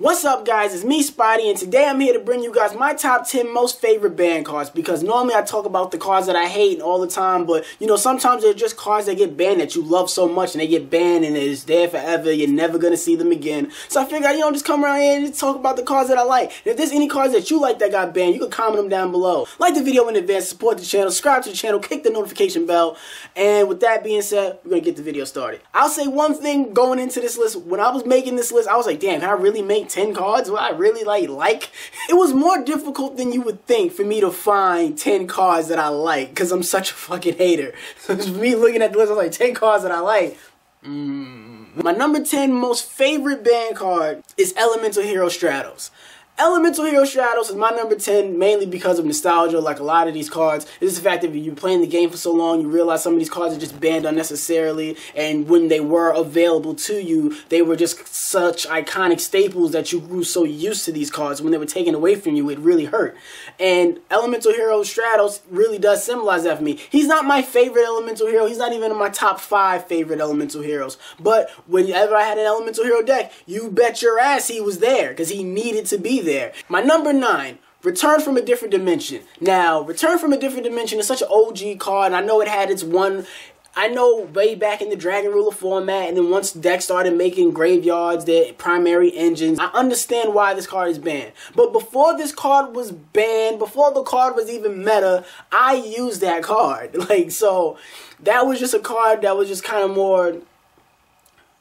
What's up, guys? It's me, Spotty, and today I'm here to bring you guys my top 10 most favorite banned cards, because normally I talk about the cards that I hate all the time, but you know, sometimes they're just cards that get banned that you love so much and they get banned and it's there forever. You're never gonna see them again. So I figured, just come around here and just talk about the cards that I like. And if there's any cards that you like that got banned, you can comment them down below. Like the video in advance, support the channel, subscribe to the channel, click the notification bell, and with that being said, we're gonna get the video started. I'll say one thing going into this list. When I was making this list, I was like, damn, can I really make 10 cards? What I really like? It was more difficult than you would think for me to find 10 cards that I like, because I'm such a fucking hater. So for me looking at the list, I was like, 10 cards that I like. My number 10 most favorite banned card is Elemental Hero Straddles. Elemental Hero Straddles is my number 10 mainly because of nostalgia. Like a lot of these cards, it's the fact that you're playing the game for so long, you realize some of these cards are just banned unnecessarily, and when they were available to you, they were just such iconic staples that you grew so used to these cards. When they were taken away from you, it really hurt. And Elemental Hero Straddles really does symbolize that for me. He's not my favorite Elemental Hero. He's not even in my top 5 favorite Elemental Heroes. But whenever I had an Elemental Hero deck, you bet your ass he was there, because he needed to be there. My number 9, Return from a Different Dimension. Now, Return from a Different Dimension is such an OG card, and I know it had its one... I know way back in the Dragon Ruler format, and then once decks started making graveyards, their primary engines, I understand why this card is banned. But before this card was banned, before the card was even meta, I used that card. So that was just a card that was just kind of more...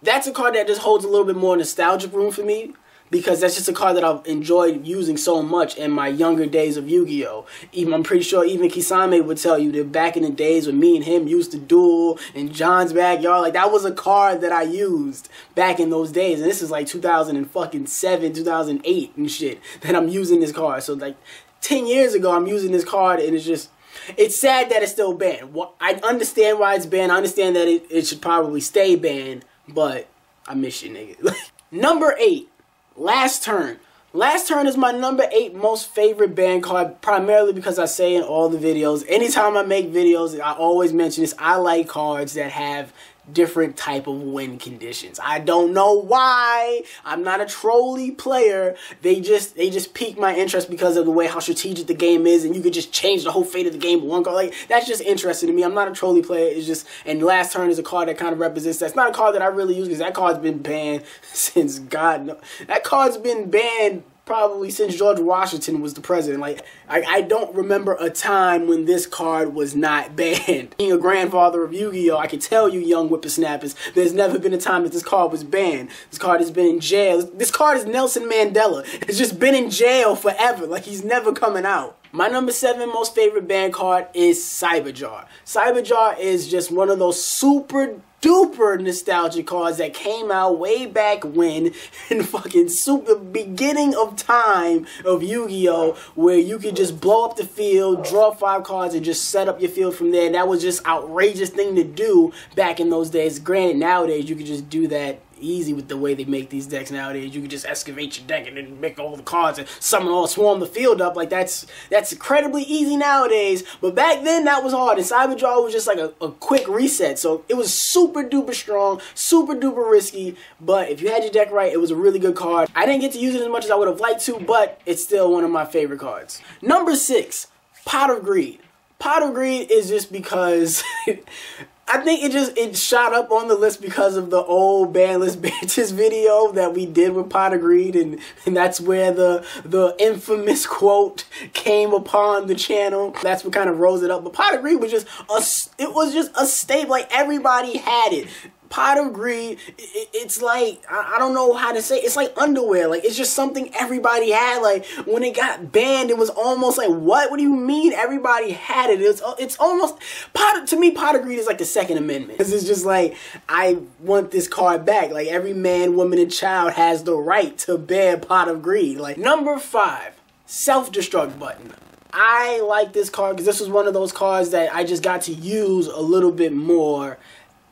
That's a card that just holds a little bit more nostalgic room for me, because that's just a card that I've enjoyed using so much in my younger days of Yu-Gi-Oh! I'm pretty sure even Kisame would tell you that back in the days when me and him used to duel in John's backyard, that was a card that I used back in those days. And this is like 2007, 2008 and shit that I'm using this card. So 10 years ago I'm using this card, and it's sad that it's still banned. Well, I understand why it's banned. I understand that it should probably stay banned, but I miss you, nigga. Number 8. Last Turn. Last Turn is my number 8 most favorite banned card, primarily because I say in all the videos, anytime I make videos, I always mention this, I like cards that have different type of win conditions. I don't know why. I'm not a trolley player. They just pique my interest because of the way how strategic the game is, and you could just change the whole fate of the game with one card. That's just interesting to me. I'm not a trolley player. It's just, and Last Turn is a card that kind of represents that. It's not a card that I really use, because that card's been banned since God knows. That card's been banned probably since George Washington was the president. I don't remember a time when this card was not banned. Being a grandfather of Yu-Gi-Oh!, I can tell you, young whippersnappers, there's never been a time that this card was banned. This card has been in jail. This card is Nelson Mandela. It's just been in jail forever. He's never coming out. My number 7 most favorite banned card is Cyberjar. Cyberjar is just one of those super duper nostalgic cards that came out way back when, in fucking super beginning of time of Yu-Gi-Oh!, where you could just blow up the field, draw 5 cards, and just set up your field from there. And that was just outrageous thing to do back in those days. Granted, nowadays you could just do that easy with the way they make these decks nowadays. You can just excavate your deck and then make all the cards and summon all, swarm the field up. That's incredibly easy nowadays, but back then that was hard, and Cyberjar was just like a quick reset. So it was super duper strong, super duper risky, but if you had your deck right, it was a really good card. I didn't get to use it as much as I would have liked to, but it's still one of my favorite cards. Number 6, Pot of Greed. Pot of Greed is just because I think it shot up on the list because of the old Banless Bitches video that we did with Pot of Greed, and that's where the infamous quote came upon the channel. That's what kind of rose it up. But Pot of Greed was just a staple. Everybody had it. Pot of Greed, it's like, I don't know how to say it. It's like underwear. It's just something everybody had. When it got banned, it was almost like, what do you mean everybody had it? It's almost, to me, Pot of Greed is like the Second Amendment. It's just I want this card back. Every man, woman, and child has the right to bear Pot of Greed. Number 5, Self-Destruct Button. I like this card because this was one of those cards that I just got to use a little bit more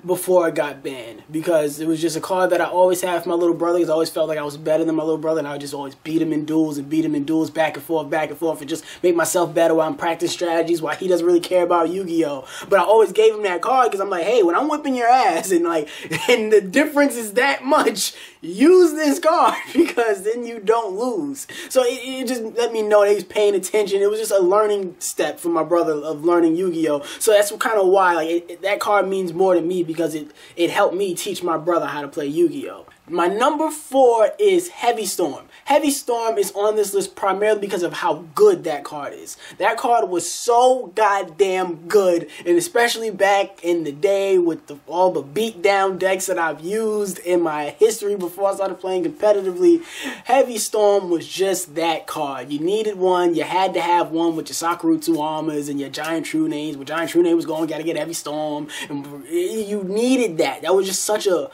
before it got banned, because it was just a card that I always had for my little brother, because I always felt like I was better than my little brother, and I would just always beat him in duels back and forth, and just make myself better while I'm practicing strategies while he doesn't really care about Yu-Gi-Oh! But I always gave him that card because I'm like, hey, when I'm whipping your ass and the difference is that much, use this card because then you don't lose. So it just let me know that he's paying attention. It was just a learning step for my brother of learning Yu-Gi-Oh! So that's kind of why like that card means more to me, because it helped me teach my brother how to play Yu-Gi-Oh! My number 4 is Heavy Storm. Heavy Storm is on this list primarily because of how good that card is. That card was so goddamn good, and especially back in the day with all the beatdown decks that I've used in my history before I started playing competitively, Heavy Storm was just that card. You needed one, you had to have one with your Sakurutsu Armors and your Giant True Names. When Giant True Name was going, gotta get Heavy Storm, and you needed that. That was just such a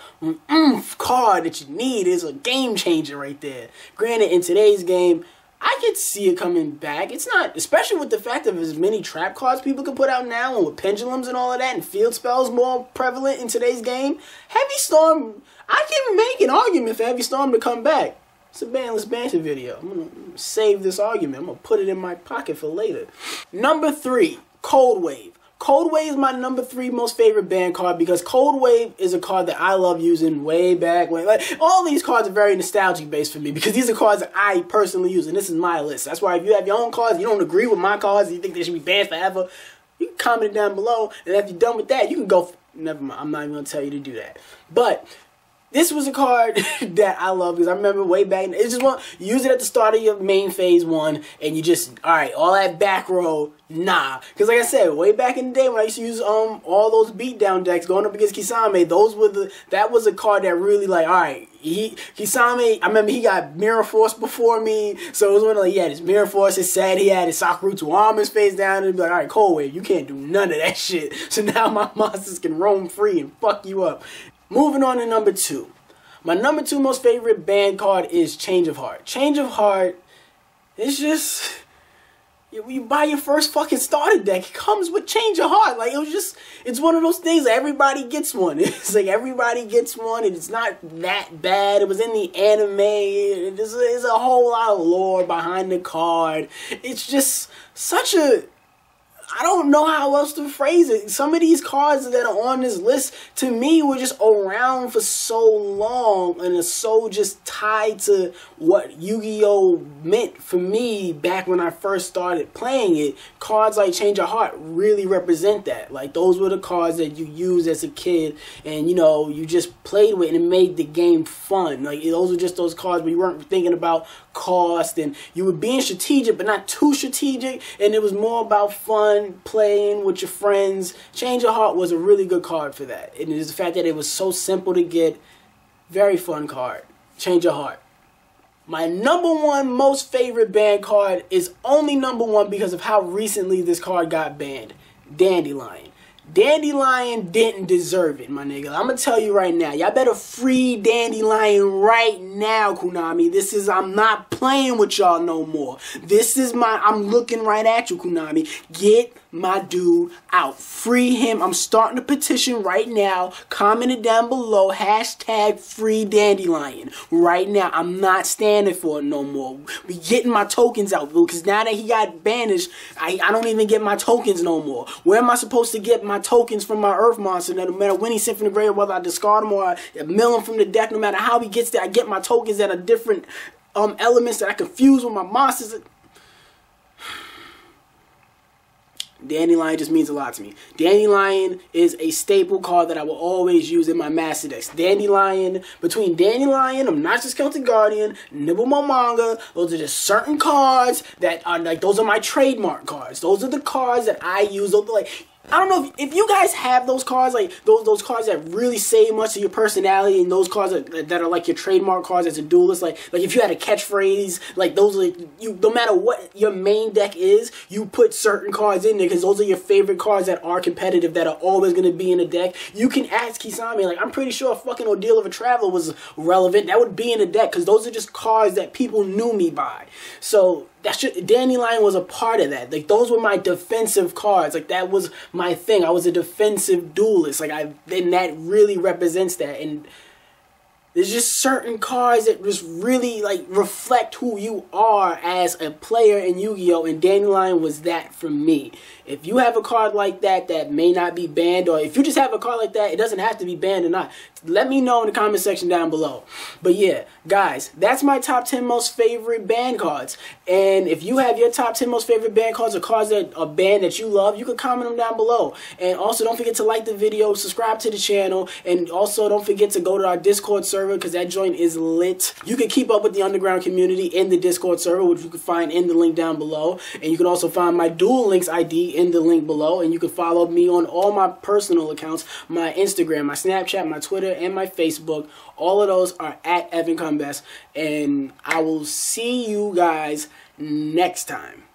card that you need. Is a game changer right there. Granted, in today's game, I could see it coming back. It's not, especially with the fact of as many trap cards people can put out now, and with pendulums and all of that, and field spells more prevalent in today's game. Heavy Storm, I can make an argument for Heavy Storm to come back. It's a bandless banter video. I'm gonna save this argument. I'm gonna put it in my pocket for later. Number 3, Cold Wave. Cold Wave is my number 3 most favorite band card, because Cold Wave is a card that I love using way back when. Like, all these cards are very nostalgic based for me, because these are cards that I personally use, and this is my list. That's why if you have your own cards, you don't agree with my cards, you think they should be banned forever, you can comment it down below, and if you're done with that, you can go. Never mind, I'm not even going to tell you to do that. But this was a card that I love, because I remember way back, it's just one, use it at the start of your main phase 1, and you just, alright, all that back row, nah. Because like I said, way back in the day when I used to use all those beatdown decks going up against Kisame, that was a card that really like, alright, Kisame, I remember he got Mirror Force before me, so it was when like, he had his Mirror Force, his set, he had his Sakurutsu Armors face down, and be like, alright, Cold Wave, you can't do none of that shit. So now my monsters can roam free and fuck you up. Moving on to number 2. My number 2 most favorite band card is Change of Heart. Change of Heart is just, you buy your first fucking starter deck, it comes with Change of Heart. Like, it's one of those things that everybody gets one. It's like everybody gets one, and it's not that bad. It was in the anime. There's a whole lot of lore behind the card. It's just such a, I don't know how else to phrase it. Some of these cards that are on this list, to me, were just around for so long and are so just tied to what Yu-Gi-Oh! Meant for me back when I first started playing it. Cards like Change of Heart really represent that. Like, those were the cards that you used as a kid, and, you know, you just played with, and it made the game fun. Like, those were just those cards where you weren't thinking about cost, and you were being strategic, but not too strategic, and it was more about fun, playing with your friends. Change of Heart was a really good card for that. And it is the fact that it was so simple to get. Very fun card. Change of Heart. My number 1 most favorite banned card is only number 1 because of how recently this card got banned. Dandelion. Dandelion didn't deserve it, my nigga. I'm gonna tell you right now. Y'all better free Dandelion right now, Konami. I'm not playing with y'all no more. I'm looking right at you, Konami. Get my dude out. Free him. I'm starting a petition right now. Comment it down below. Hashtag free Dandelion. Right now. I'm not standing for it no more. We getting my tokens out, because now that he got banished, I don't even get my tokens no more. Where am I supposed to get my tokens from my Earth monster? No matter when he's sent from the grave, whether I discard him or I mill him from the deck, no matter how he gets there, I get my tokens that are different elements that I confuse with my monsters. Dandelion just means a lot to me. Dandelion is a staple card that I will always use in my master decks. Dandelion, between Dandelion, Obnoxious Celtic Guardian, Nibble My Manga, those are just certain cards that are like, those are my trademark cards. Those are the cards that I use. Those are like, I don't know if you guys have those cards, like those cards that really say much of your personality, and those cards that are like your trademark cards as a duelist. Like if you had a catchphrase, like those are you. No matter what your main deck is, you put certain cards in there because those are your favorite cards that are competitive, that are always going to be in a deck. You can ask Kisame, like, I'm pretty sure fucking Ordeal of a Traveler was relevant. That would be in a deck because those are just cards that people knew me by. So Dandelion was a part of that. Like, those were my defensive cards. Like, that was my thing. I was a defensive duelist. Like, and that really represents that. And there's just certain cards that just really, like, reflect who you are as a player in Yu-Gi-Oh! And Dandelion was that for me. if you have a card like that that may not be banned, or if you just have a card like that, it doesn't have to be banned or not, let me know in the comment section down below. But yeah, guys, that's my top 10 most favorite banned cards. And if you have your top 10 most favorite banned cards or cards that are banned that you love, you can comment them down below. And also, don't forget to like the video, subscribe to the channel, and also don't forget to go to our Discord server, because that joint is lit. You can keep up with the underground community in the Discord server, which you can find in the link down below. And you can also find my Duel Links ID in the link below. And you can follow me on all my personal accounts, my Instagram, my Snapchat, my Twitter, and my Facebook. All of those are at Evan Cumbest. And I will see you guys next time.